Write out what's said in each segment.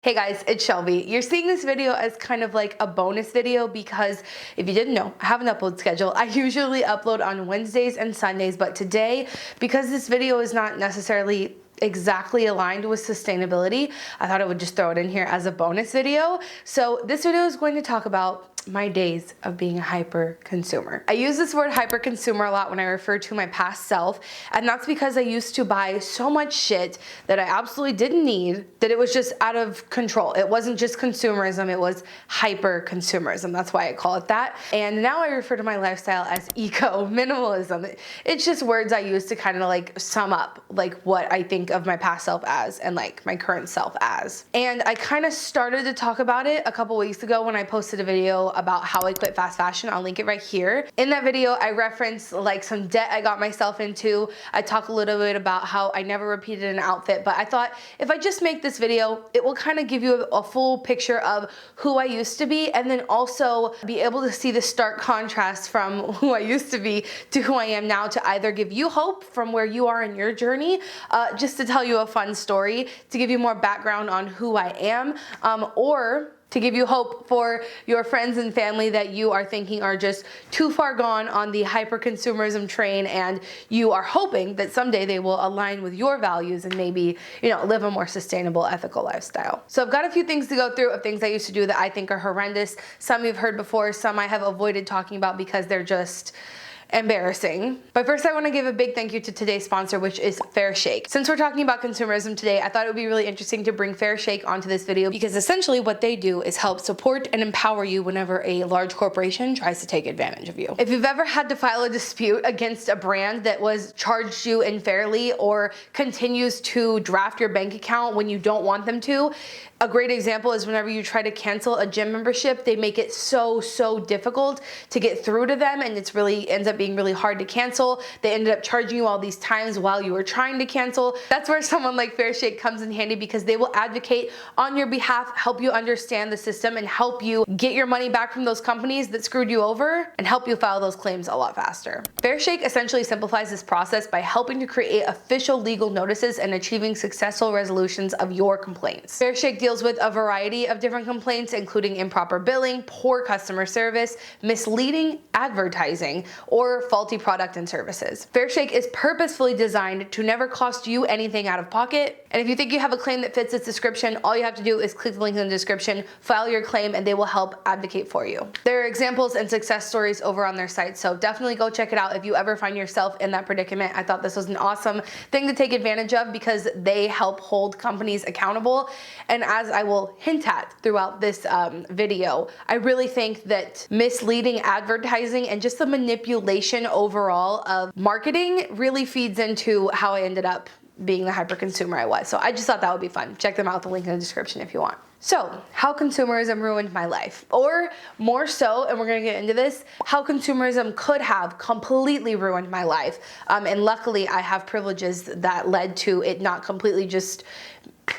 Hey guys, it's Shelby. You're seeing this video as kind of like a bonus video because if you didn't know, I have an upload schedule. I usually upload on Wednesdays and Sundays, but today, because this video is not necessarily exactly aligned with sustainability, I thought I would just throw it in here as a bonus video. So this video is going to talk about my days of being a hyper consumer. I use this word hyper consumer a lot when I refer to my past self, and that's because I used to buy so much shit that I absolutely didn't need that it was just out of control. It wasn't just consumerism, it was hyper consumerism. That's why I call it that. And now I refer to my lifestyle as eco-minimalism. It's just words I use to kind of like sum up like what I think of my past self as and like my current self as. And I kind of started to talk about it a couple weeks ago when I posted a video about how I quit fast fashion. I'll link it right here. In that video, I referenced like some debt I got myself into. I talk a little bit about how I never repeated an outfit, but I thought if I just make this video, it will kind of give you a full picture of who I used to be, and then also be able to see the stark contrast from who I used to be to who I am now, to either give you hope from where you are in your journey, just to tell you a fun story, to give you more background on who I am, or to give you hope for your friends and family that you are thinking are just too far gone on the hyper-consumerism train, and you are hoping that someday they will align with your values and maybe, live a more sustainable, ethical lifestyle. So I've got a few things to go through of things I used to do that I think are horrendous. Some you've heard before, some I have avoided talking about because they're just embarrassing. But first I want to give a big thank you to today's sponsor, which is Fair Shake. Since we're talking about consumerism today, I thought it would be really interesting to bring Fair Shake onto this video, because essentially what they do is help support and empower you whenever a large corporation tries to take advantage of you. If you've ever had to file a dispute against a brand that was charged you unfairly or continues to draft your bank account when you don't want them to, a great example is whenever you try to cancel a gym membership, they make it so difficult to get through to them, and it's really ends up being really hard to cancel. They ended up charging you all these times while you were trying to cancel. That's where someone like Fair Shake comes in handy, because they will advocate on your behalf, help you understand the system, and help you get your money back from those companies that screwed you over, and help you file those claims a lot faster. Fair Shake essentially simplifies this process by helping to create official legal notices and achieving successful resolutions of your complaints. Fair Shake deals with a variety of different complaints, including improper billing, poor customer service, misleading advertising, or faulty product and services. Fair Shake is purposefully designed to never cost you anything out of pocket. And if you think you have a claim that fits this description, all you have to do is click the link in the description, file your claim, and they will help advocate for you. There are examples and success stories over on their site, so definitely go check it out if you ever find yourself in that predicament. I thought this was an awesome thing to take advantage of because they help hold companies accountable. And as I will hint at throughout this video, I really think that misleading advertising and just the manipulation overall of marketing really feeds into how I ended up being the hyper consumer I was. So I just thought that would be fun. Check them out, the link in the description if you want. So, how consumerism ruined my life, or more so, and we're gonna get into this, how consumerism could have completely ruined my life. And luckily I have privileges that led to it not completely just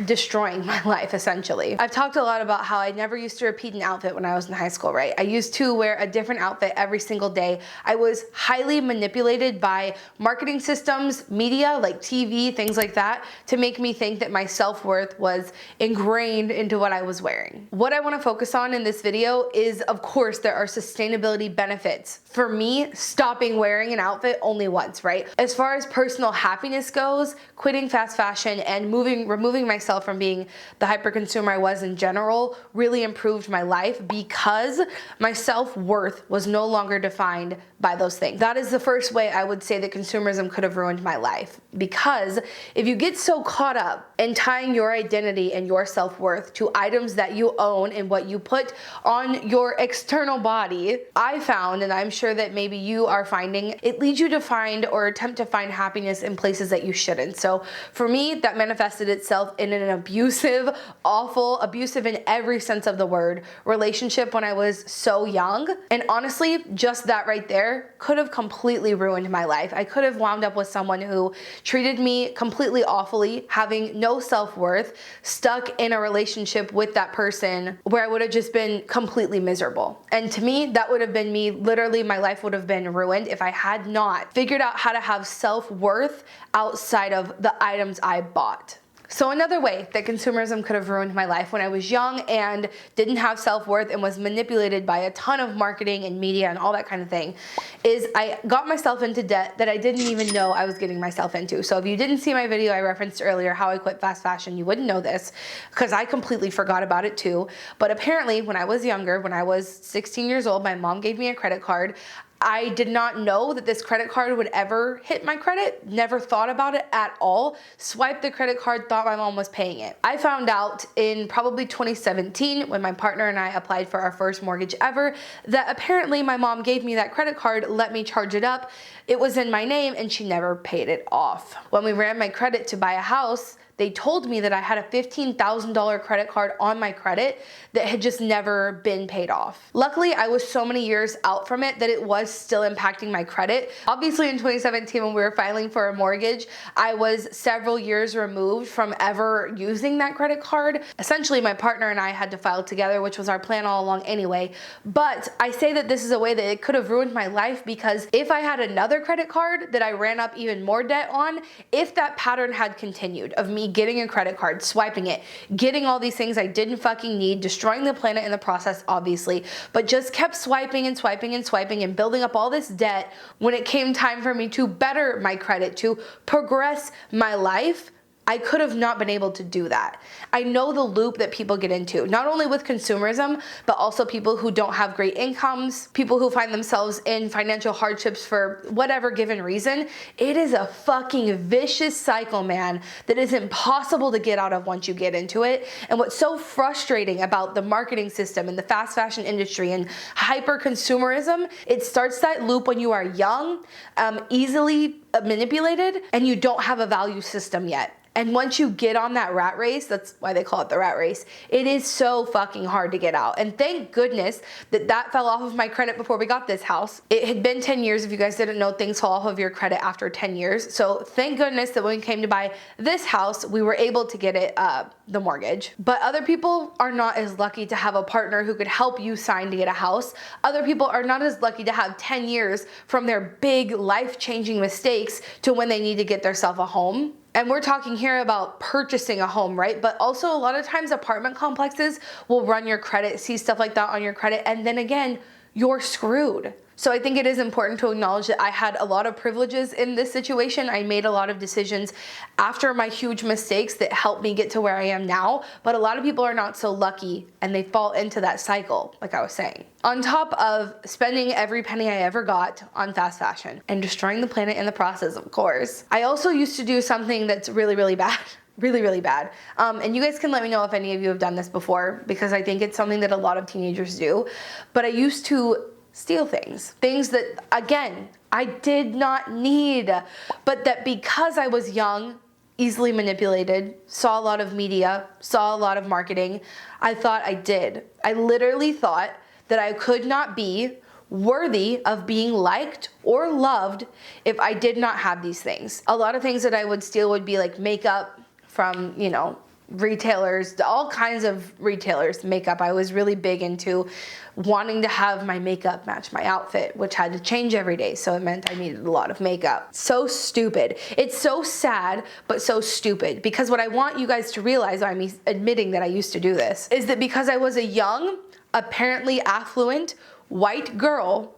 destroying my life, essentially. I've talked a lot about how I never used to repeat an outfit when I was in high school, right? I used to wear a different outfit every single day. I was highly manipulated by marketing systems, media, like TV, things like that, to make me think that my self-worth was ingrained into what I was wearing. What I want to focus on in this video is, of course, there are sustainability benefits for me stopping wearing an outfit only once, right? As far as personal happiness goes, quitting fast fashion and removing myself from being the hyper consumer I was in general really improved my life, because my self-worth was no longer defined by those things. That is the first way I would say that consumerism could have ruined my life, because if you get so caught up in tying your identity and your self-worth to items that you own and what you put on your external body, I found, and I'm sure that maybe you are finding, it leads you to find or attempt to find happiness in places that you shouldn't. So for me, that manifested itself in an abusive, awful, abusive in every sense of the word, relationship when I was so young. And honestly, just that right there could have completely ruined my life. I could have wound up with someone who treated me completely awfully, having no self-worth, stuck in a relationship with that person where I would have just been completely miserable. And to me, that would have been me. Literally, my life would have been ruined if I had not figured out how to have self-worth outside of the items I bought. So another way that consumerism could have ruined my life when I was young and didn't have self-worth and was manipulated by a ton of marketing and media and all that kind of thing is I got myself into debt that I didn't even know I was getting myself into. So if you didn't see my video I referenced earlier, how I quit fast fashion, you wouldn't know this because I completely forgot about it too. But apparently when I was younger, when I was 16 years old, my mom gave me a credit card. I did not know that this credit card would ever hit my credit, never thought about it at all. Swiped the credit card, thought my mom was paying it. I found out in probably 2017 when my partner and I applied for our first mortgage ever that apparently my mom gave me that credit card, let me charge it up. It was in my name and she never paid it off. When we ran my credit to buy a house, they told me that I had a $15,000 credit card on my credit that had just never been paid off. Luckily, I was so many years out from it that it was still impacting my credit. Obviously in 2017 when we were filing for a mortgage, I was several years removed from ever using that credit card. Essentially, my partner and I had to file together, which was our plan all along anyway. But I say that this is a way that it could have ruined my life because if I had another credit card that I ran up even more debt on, if that pattern had continued of me getting a credit card, swiping it, getting all these things I didn't fucking need, destroying the planet in the process, obviously, but just kept swiping and swiping and swiping and building up all this debt when it came time for me to better my credit, to progress my life, I could have not been able to do that. I know the loop that people get into, not only with consumerism, but also people who don't have great incomes, people who find themselves in financial hardships for whatever given reason. It is a fucking vicious cycle, man, that is impossible to get out of once you get into it. And what's so frustrating about the marketing system and the fast fashion industry and hyper consumerism, it starts that loop when you are young, easily manipulated, and you don't have a value system yet. And once you get on that rat race, that's why they call it the rat race, it is so fucking hard to get out. And thank goodness that that fell off of my credit before we got this house. It had been 10 years. If you guys didn't know, things fall off of your credit after 10 years. So thank goodness that when we came to buy this house, we were able to get it, the mortgage. But other people are not as lucky to have a partner who could help you sign to get a house. Other people are not as lucky to have 10 years from their big life-changing mistakes to when they need to get themselves a home. And we're talking here about purchasing a home, right? But also a lot of times apartment complexes will run your credit, see stuff like that on your credit, and then again, you're screwed. So I think it is important to acknowledge that I had a lot of privileges in this situation. I made a lot of decisions after my huge mistakes that helped me get to where I am now, but a lot of people are not so lucky and they fall into that cycle, like I was saying. On top of spending every penny I ever got on fast fashion and destroying the planet in the process, of course, I also used to do something that's really, really bad. Really, really bad. And you guys can let me know if any of you have done this before, because I think it's something that a lot of teenagers do. But I used to steal things that, again, I did not need, but that because I was young, easily manipulated, saw a lot of media, saw a lot of marketing, I thought I did. I literally thought that I could not be worthy of being liked or loved if I did not have these things. A lot of things that I would steal would be like makeup from, you know, retailers, all kinds of retailers, makeup. I was really big into wanting to have my makeup match my outfit, which had to change every day. So it meant I needed a lot of makeup. So stupid. It's so sad, but so stupid. Because what I want you guys to realize, I'm admitting that I used to do this, is that because I was a young, apparently affluent, white girl,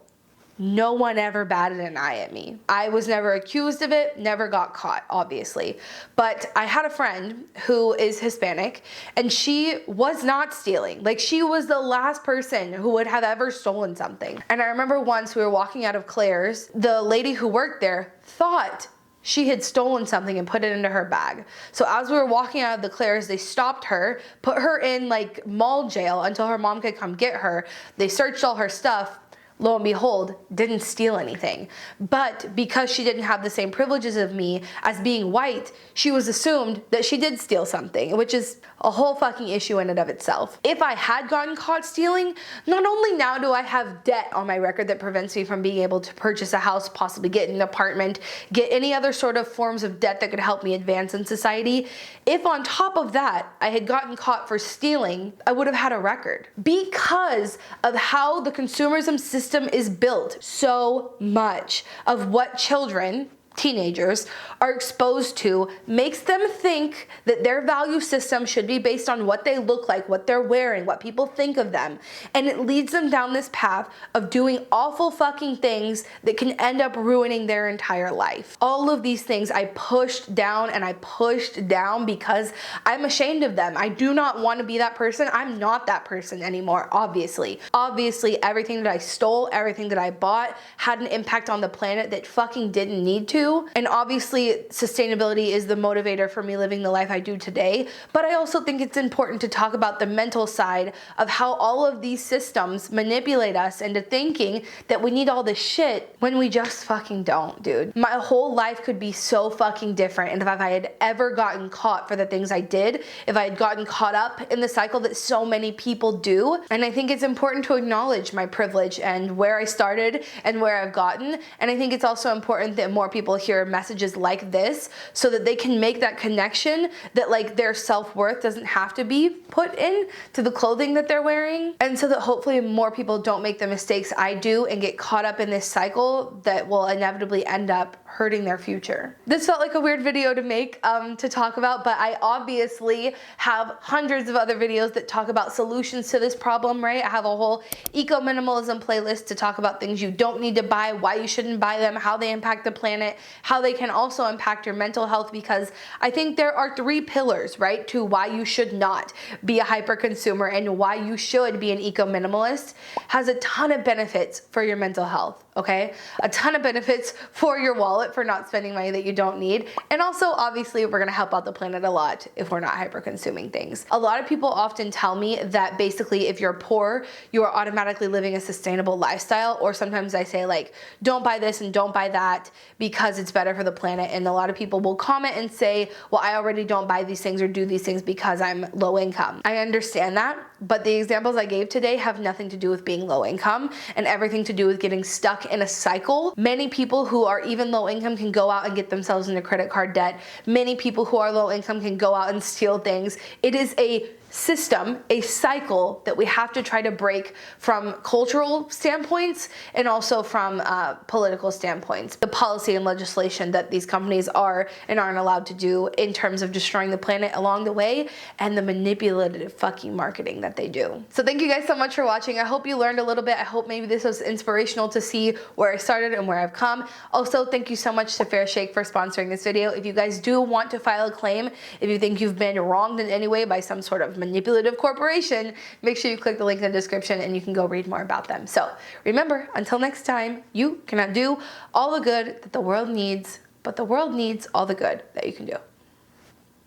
no one ever batted an eye at me. I was never accused of it, never got caught, obviously. But I had a friend who is Hispanic, and she was not stealing. Like, she was the last person who would have ever stolen something. And I remember once we were walking out of Claire's, the lady who worked there thought she had stolen something and put it into her bag. So as we were walking out of the Claire's, they stopped her, put her in like mall jail until her mom could come get her. They searched all her stuff. Lo and behold, didn't steal anything. But because she didn't have the same privileges of me as being white, she was assumed that she did steal something, which is a whole fucking issue in and of itself. If I had gotten caught stealing, not only now do I have debt on my record that prevents me from being able to purchase a house, possibly get an apartment, get any other sort of forms of debt that could help me advance in society, if on top of that I had gotten caught for stealing, I would have had a record. Because of how the consumerism system is built, so much of what children teenagers are exposed to makes them think that their value system should be based on what they look like, what they're wearing, what people think of them. And it leads them down this path of doing awful fucking things that can end up ruining their entire life. All of these things I pushed down and I pushed down because I'm ashamed of them. I do not want to be that person. I'm not that person anymore, obviously. Obviously, everything that I stole, everything that I bought had an impact on the planet that fucking didn't need to. And obviously sustainability is the motivator for me living the life I do today. But I also think it's important to talk about the mental side of how all of these systems manipulate us into thinking that we need all this shit when we just fucking don't, dude. My whole life could be so fucking different. And if I had ever gotten caught for the things I did, if I had gotten caught up in the cycle that so many people do. And I think it's important to acknowledge my privilege and where I started and where I've gotten. And I think it's also important that more people hear messages like this so that they can make that connection that like their self-worth doesn't have to be put in to the clothing that they're wearing, and so that hopefully more people don't make the mistakes I do and get caught up in this cycle that will inevitably end up hurting their future. This felt like a weird video to make, to talk about, but I obviously have hundreds of other videos that talk about solutions to this problem, right? I have a whole eco-minimalism playlist to talk about things you don't need to buy, why you shouldn't buy them, how they impact the planet, how they can also impact your mental health, because I think there are 3 pillars, right, to why you should not be a hyper consumer and why you should be an eco-minimalist. Has a ton of benefits for your mental health, okay? A ton of benefits for your wallet for not spending money that you don't need. And also, obviously, we're gonna help out the planet a lot if we're not hyper consuming things. A lot of people often tell me that basically if you're poor, you are automatically living a sustainable lifestyle, or sometimes I say like, don't buy this and don't buy that because it's better for the planet. And a lot of people will comment and say, well, I already don't buy these things or do these things because I'm low income. I understand that, but the examples I gave today have nothing to do with being low income and everything to do with getting stuck in a cycle. Many people who are even low income can go out and get themselves into credit card debt. Many people who are low income can go out and steal things. It is a system, a cycle that we have to try to break from cultural standpoints and also from political standpoints. The policy and legislation that these companies are and aren't allowed to do in terms of destroying the planet along the way, and the manipulative fucking marketing that they do. So thank you guys so much for watching. I hope you learned a little bit. I hope maybe this was inspirational to see where I started and where I've come. Also, thank you so much to Fair Shake for sponsoring this video. If you guys do want to file a claim, if you think you've been wronged in any way by some sort of manipulative corporation, make sure you click the link in the description and you can go read more about them. So remember, until next time, you cannot do all the good that the world needs, but the world needs all the good that you can do.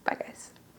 Bye guys.